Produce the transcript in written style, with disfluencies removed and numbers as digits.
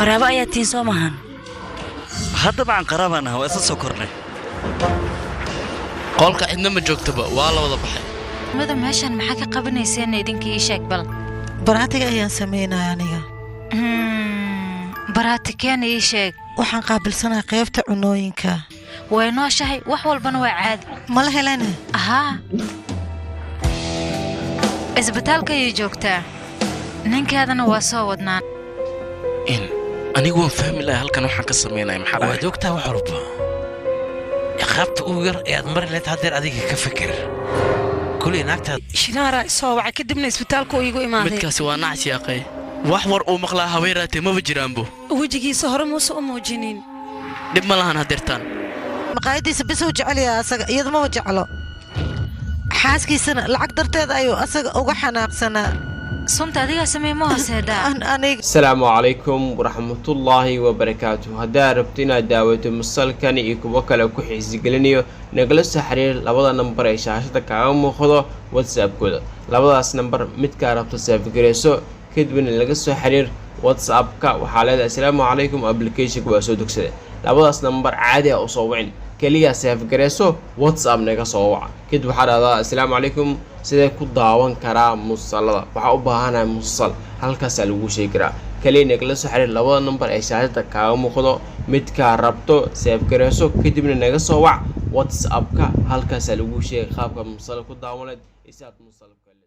قرابة أياتين سومهن هذا طبعا قرابة أنا هو أساس سكرني قولك عندما جوكتبه والله وضع بحي ماذا ماشان محاكي قبني سينا يدينك إيشاك بل براتك أيان سمينا يعني براتك يعني إيشاك waxaan qaabilsanaa qaybta cunooyinka way nooshahay wax walbana waa caadi ma la helana aha isbitaalka ay joogtaa ninkaadana waa soo wadnaan in anigu waan fahmi lahaa halkan waxaan ka sameynay maxaa waa joogtaa wax walba iqaabta ugu yar ee aad mari lahayd haddeer adiga ka fikir kulli naagta shinaara soo waxa kadibna isbitaalka uu igu imaaday midkaasi waa nacsi aqay wax war uu maqlaa haweeraatay ma jiraanbo wajigiisa hore muuse u muujinin dib ma lahan hadeertaan maqaayadiisa bis uu jecel yahay asaga iyada ma jeclo xaaskiisana lacag darteed ayuu asaga uga xanaaqsanaa sunta adiga sameey ma hooseeda السلام عليكم ورحمة الله وبركاته هذا ربطنا دعوة مسلكن يكون كلا كحيز قلنيو نجلس حرير لبضع نمبر إشارة كعام خذه واتساب كذا لبضع نمبر متكارب تصيف جريسو كتبين نجلس حرير واتساب كا وحالة السلام عليكم أبليكيشن واسودك سده لبضع نمبر عادي أو صوين كليا سيف جريسو واتساب نجا صوّع كتب حدا السلام عليكم سيدا كداوان كرا مصلى waxa u baahanahay musal halkaas lagu sheegara kaliya kala soo xiriir labada number ay shaashada kaaga muuqdo mid ka rabto save gareyso kadibna naga soo wac WhatsApp ka halkaas lagu sheegay qaabka musal ku daawaneed isaad musal kale